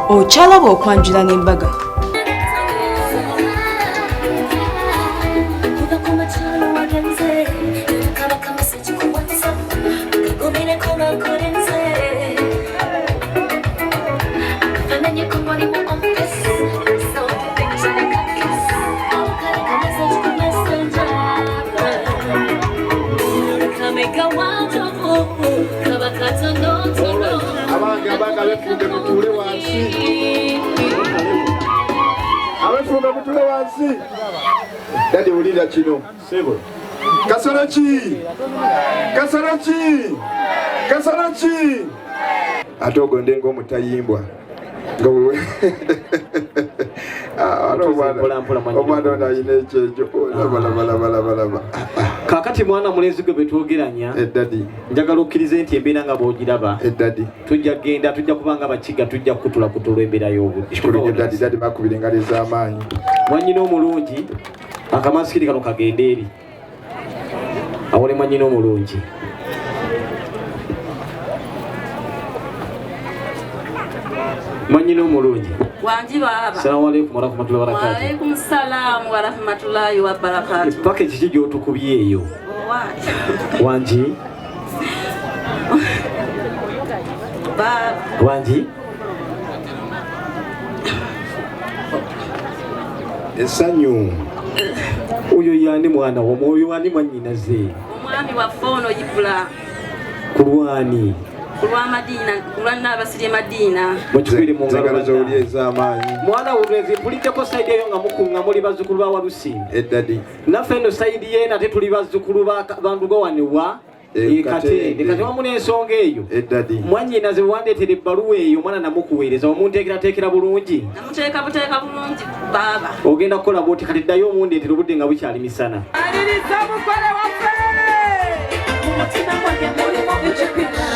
Okyalaba okwanjula n'embaga. Dadi ulira kino. Sebo. Kasarachi. Atogo ndengo mutayimbwa. Ngowe. Omwana ona ayina ekyejo. Bala. Kakati mwana mulenzi gwe betwogeranya. Dadi. Njagala okkirize nti embeera nga bw'ogiraba. Dadi. Tujja kubanga abakiga tujja kutula embeera y'obudde. Dadi bakubirenga ez'amaanyi. Mwanyina omulungi akamasikiri kano kagende eri awole mwanyina omulungi. Mwanyina omulungi. Wanji baba. Assalamu alaykum wa rahmatullahi wa barakatuh. Wa alaykum salaam wa rahmatullahi wa barakatuh. Package ki gy'otukubye eyo? Wanji. Baba. Wanji. Esanyu. Oyo yani mwana wo moyo wani mwanyinaze. Omwami wa fono Ibrahim. Kulwani. Kulwa Madiina, kulwa Nabasirye Madiina. Mukibiri mu ngalo z'oli ez'amaanyi. Mwana ulezi puliteko side eyo nga mukunga muli bazzukulu ba Walusi. Dadi. Naffe eno side ye nate tuli bazzukulu ba bandugo wanewa. Kati wamu n'ensonga eyo. Mwanyina ze wandeetera ebbaluwa eyo omwana namukuweereza omunteekerateekera bulungi. Namuteeka bulungi baba. Ogenda kukola bw'oti kati ddayo omundeetera obudde nga bukyali misana. Aliriza mukole waffe. Umutima gwange mulimu ekipira.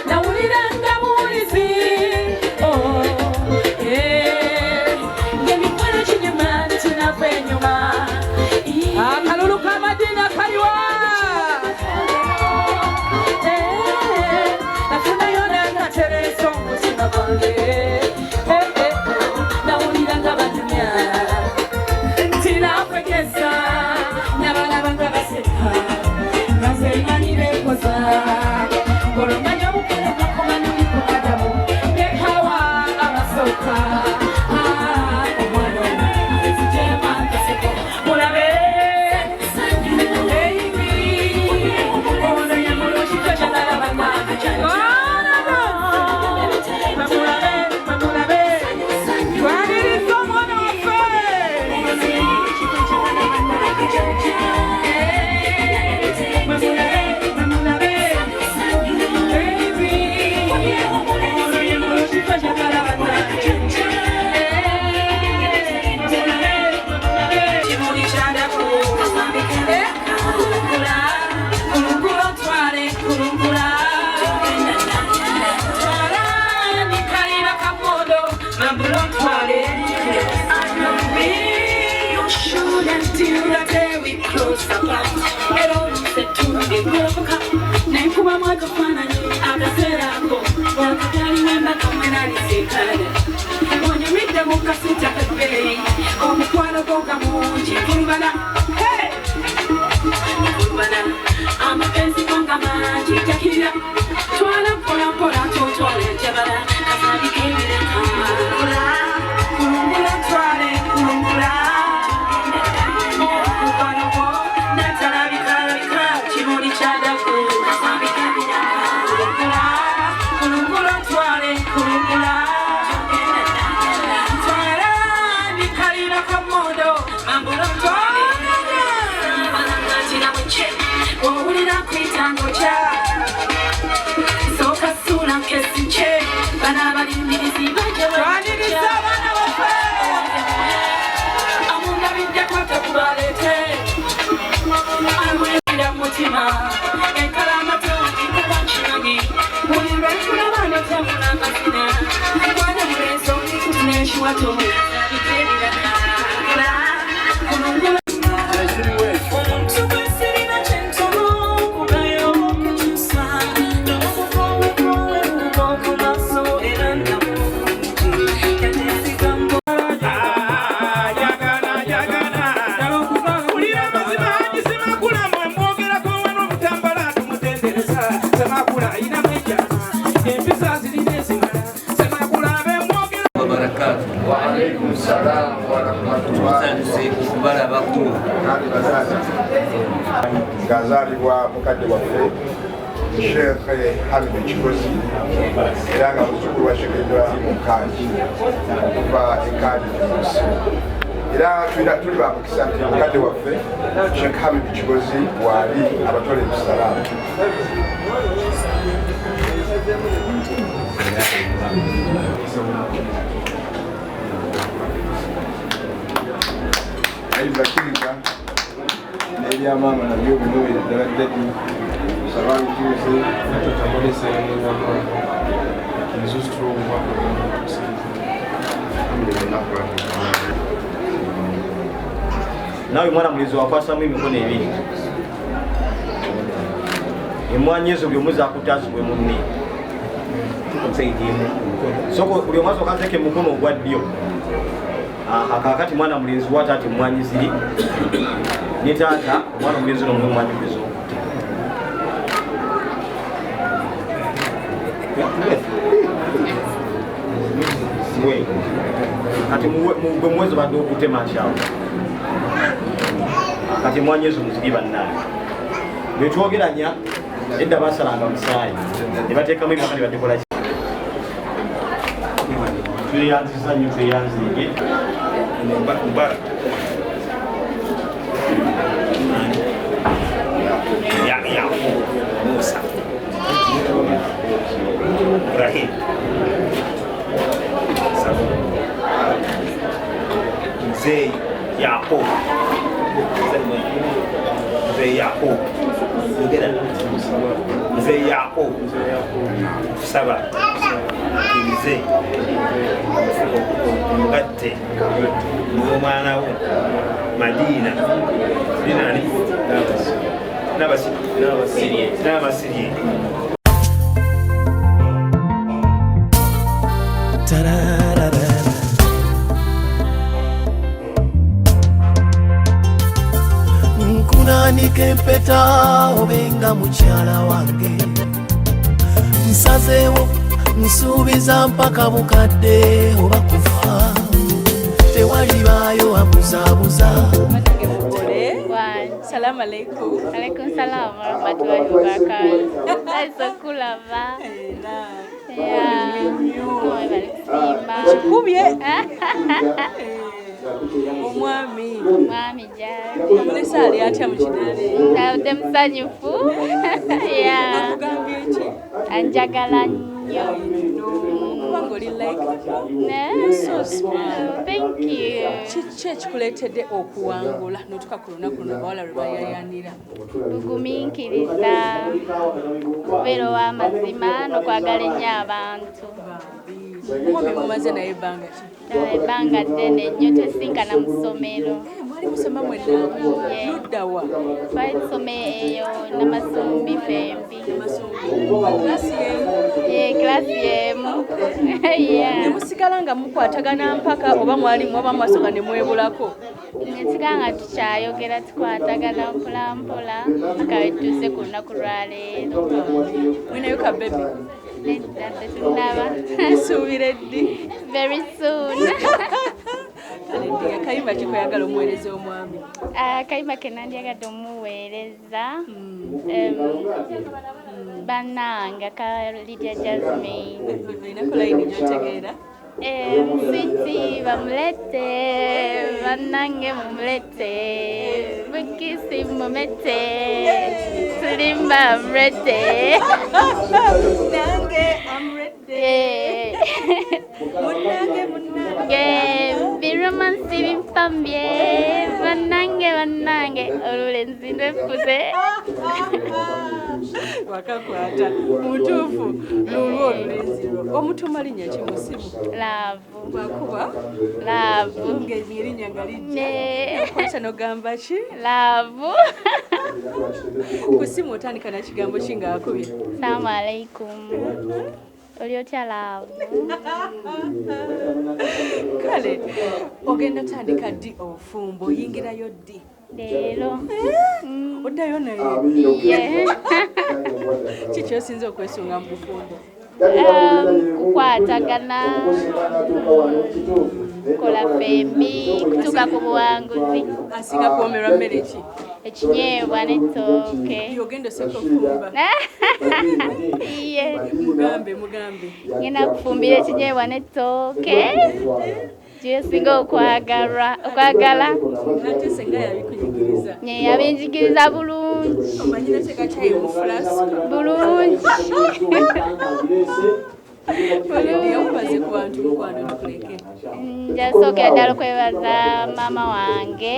Nawuliranga buwulizi. Ng'emikwano kinyuma tunava enyuma. Akalulu ka Madiina kaliwa. Nafunayo nangatereza omutima gwange. Nawuliranga batumya. Tinakwegeza. Nyabalabanga baseka. Maze mani bekoza. Olumanya obukole bwakomanya obukadamu. Nekawa abasoka. Omwana ezijema nkaseko. Mulabe. Nekuba mwakafananyi akaserako wakatali wembaka mwenalisekale onyumidde mukasita kabbeeyi omukwano goga mungi kulubana amapenzi gonga mangi jakirira twala mpolampola totwala enjabala kazabika ebireka kulungula twale kulungula mukwano gwo natalabika kimuli kyadaku kulungula twale kulungula twala bikalira kamodo mambulo twale owulira kwitango kya soka sula nkesinche bana balimirizi bajewaniriza abana bafe amungabidde kwata kubalete amulira mutima enkalamatu ikubankinagi buli lwetulabana tamula amazina mwana muleso tuneshiwato biterira kulungula omuntu bwesirina kyentono kugayo okukyusa Salamu warahmatullahi ngazalibwa mukadde waffe Sheikh Hamid Kigozi era nga muzzukulu wa Sheikh Ibrahim Nkanji okuva Nkanji era tuli bamukisa nti mukadde waffe Sheikh Hamid Kigozi wali abatole salaamu. Bakiriza n'ebya maama nabyo bimubeera ddala ddadi nsaba ntuuze tutakolesa nzustrova nawe mwana mulizi wakwasamu emikono ebiri emwanyi ezo byomuzakutazibwe munne soko buli omwazi okazeko emukono ogwa ddyo kakati mwana mulinzi wa taata emwanyi ziri ne taata omwana mulinzi nomwe emwanyi ezo kati mugwe mwezi badde okutema nkyawo kati emwanyi ezo muziri bannange betwogeranya edda basalanga musaayi ne bateekamu emyaka ne batekola tweyanziza nnyo tweyanziige Mubarak ya Musa Ibrahim Mzee Yaqub Mzee Yaqub Saba Mzee Mugatte n'omwana wo Madiina linani Nabasirye nkunaanike empeta obenga mukyala wange nsazeewo nsuubiza mpaka bukadde oba kufa tewalibaayo abuzaabuza. Salamu alaikum. Alaikum salam warahmatullahi wabarakatuh. That's so cool, Ava. Yeah. Chikubye. Omwami. Mwami jari. Amulesa ali atya mu kinale. Tawudde musanyufu. Yeah. Akugambye ki? Anjagala nnyo. Kubanga oli like so smart. Thank you. Kiki ekikuleetedde okuwangula n'otuka ku lunaku luno abawala lwe bayayanira? Bugumiikiriza, kubeera ow'amazima n'okwagala ennyo abantu. Omwami mumaze naye ebbanga ki? Ebbanga ddene nnyo twesinkana mu ssomero. Mwali musoma mwenna? Ludda wa? Twali tusome eyo Namasumbi fembi. Klasi y'emu? Klasi y'emu. Ne musigala nga mukwatagana mpaka oba mwali mwaba mwasonga ne mwebulako? Nesigala nga tukyayogera tukwatagana mpolampola nga wetuuse ku lunaku lwa leero. Mwinayo ka bebi? Nedda tetunnaba. Suubire ddi? Very soon. Kale ddiga kayimba ki kweyagala omuweereza omwami? Akayimba ke nandyagadde omuweereza bannanga ka Lydia Jasmine. Olinako layini gy'otegeera? Sweetie bamulete, bannange mumulete, Bukisi mumete, Slimba mumulete. Nange amulete. Munnange. Biromansi bimpambye, bannange, olulenzi lweffuze. Wakakwata mutuufu lulwo olulenzi lwo. Omutuma linnya ki mu ssimu? Laavu. Lwakuba? Laavu. Ng'erinnya nga lijja. Okwata n'ogamba ki? Laavu. Ku ssimu otandika na kigambo ki ng'akubye? Assalamu alaikum. Oli otya laavu? Kale ogenda tandika ddi obufumbo oyingirayo ddi? Leero. Oddayo naye? Ye. Kiki osinza okwesunga mu bufumbo? Kukwatagana. kola fembi kutuuka ku buwanguzi. Asinga kuwomerwa mmere ki? Ekinyeebwa n'ettooke. Ogenda oseka okufumba. Iye. Mugambe. Ngenda kufumbira ekinyeebwa n'ettooke. Kyesinga okwagala. Ate senga yabikunyigiriza. Yabinjigiriza bulungi. Omanyi nateeka cyayi mu flask. Bulungi. Omubaze ku bantu mukwano tukuleke. Njasookera ddala okwebaza maama wange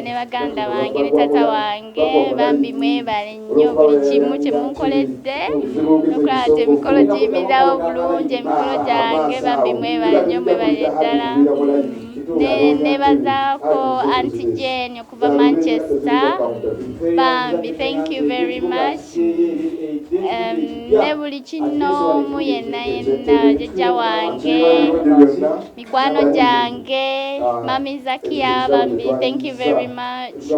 ne baganda bange ne tata wange bambi mwebale nnyo buli kimu kye munkoledde nokulaba nti emikolo giyimirawo bulungi emikolo gyange bambi mwebale nnyo mwebale ddala nebazaako Aunty Jane okuva Manchester bambi thank you very much ne buli kinoomu yenna jjajja wange mikwano gyange mami Zakia bambi thank you very much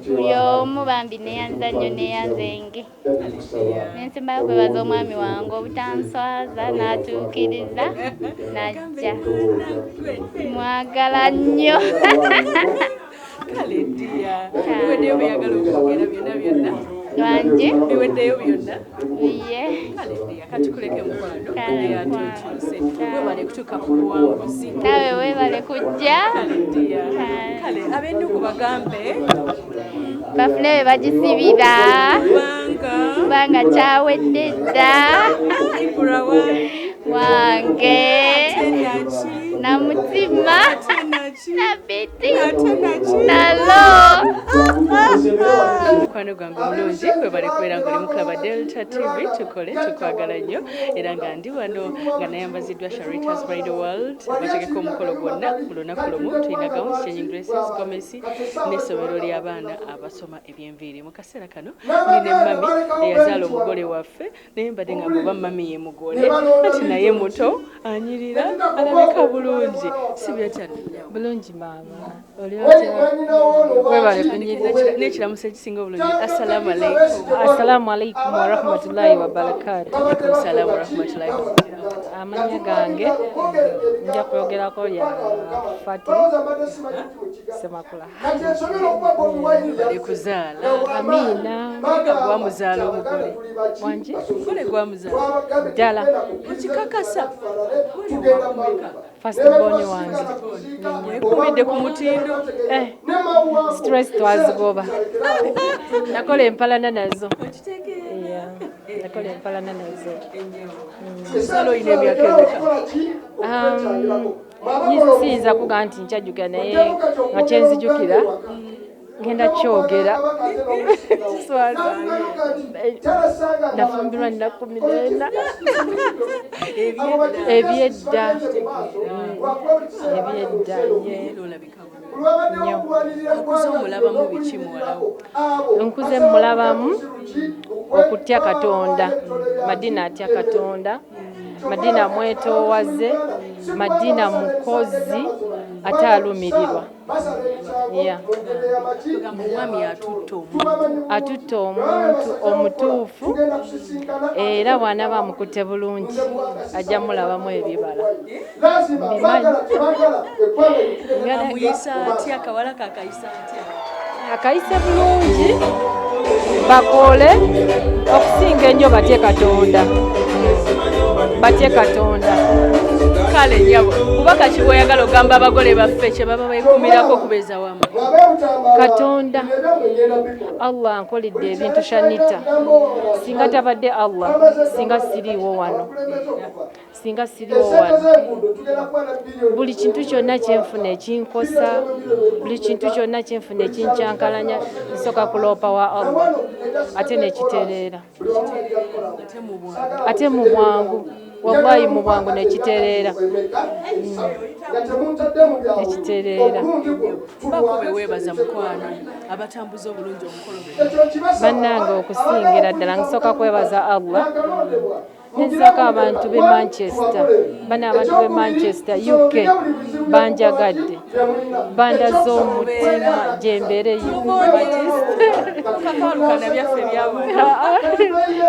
buli omu bambi neyanza nnyo neyanzenge nensembayo kwebaza omwami wange obutanswaza n'atuukiriza najja mwagala nnyo Kale ddiya biweddeyo byagala okwogera byonna wanje biweddeyo byonna iye kale ddiya katukuleke mukwano yatuutuuse webale kutuuka ku buwanguzi nawe weebale kujja kale ddiya kale ab'ennugu bagambe bafune be bagisibira kubanga kyawedde dda wange na mutima na biti nalo mukwano gwange omulungi kwebale kubeera ng'oli mukulaba Delta TV tukole tukwagala nnyo era nga ndi wano nga nayambaziddwa Sharita's Bridal World bategeka omukolo gwonna ku lunaku lumu tulina gawunsi Changing Graces Gomesi n'essomero ly'abaana abasoma eby'enviiri mu kaseera kano nine mami eyazaala omugole waffe naye mbadde nga mbuba mami ye mugole ati naye muto anyirira alabika bulungi si byotya bulungi maama webale kunyirira n'ekiramuso ekisinga obulungi assalamu alaikum. Assalamu alaikum warahmatullahi wabarakatuh. Alaikum salam warahmatullahi wabarakatuh. Amanya gange nja kwogerako lya Fati Semakula ekuzaala Amina gwamuzaala omugole wanje omugole gwamuzaala ddala okikakasa first born wange ekumidde ku mutindo stress twazigoba nakola empalana nazo nakola empalana nazo salo ine emyaka emeka siyinza kuga nti nkyajjuka naye nga kyenzijukira ngenda kyogera nafumbirwa nina 14 ebyedda omulabamu biki muwalawo nkuze mulabamu okutya Katonda Madiina atya Katonda Madiina mwetoowaze Madiina mukozi ate alumirirwa omwami atutta omuntu omutuufu era bw'anaaba amukutte bulungi ajja mulabamu ebibala amuyisa atya akawala kakayisa atya akayise bulungi bakole okusinga ennyo batye Katonda kale nyabo kuba kaki bw'oyagala ogamba abagole baffe kye baba beekumirako okubeeza wamu Katonda Allah ankoledde ebintu shanita singa tabadde Allah singa siriiwo wano buli kintu kyonna kyenfuna ekinkosa buli kintu kyonna kyenfuna ekinkyankalanya nsooka kuloopa wa Allah ate nekitereera ate mu bwangu wallahi mu bwangu nekitereera bakobe weebaza mukwano abatambuza obulungi omukolo bannange okusingira ddala nsooka kwebaza Allah nensaka abantu be Manchester bana abantu be Manchester UK banjagadde bandaza omutima gyembeereyo kakawalukana byaffe byabo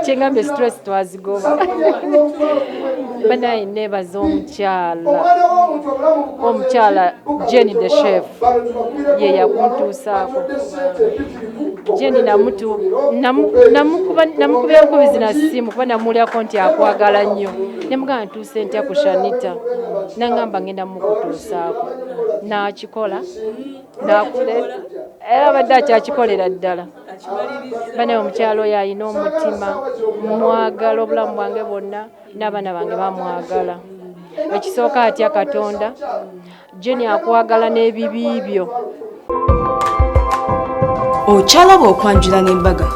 kyengambe stress twazigoba banaye nebaza omukyala Jenny the chef ye yakuntuusaako. Jenny namukubira nkubizi na ssimu kuba namulyako nti akwagala nnyo. Ne mugamba ntuuse ntya ku Shanita, nangamba ngenda mukutuusaako. N'akikola era abadde akyakikolera ddala. Banaye omukyalo oyo alina omutima, mwagala obulamu bwange bwonna, n'abaana bange bamwagala. Ekisooka atya Katonda, Jenny akwagala n'ebibi byo. Okyalaba okwanjula n'embaga.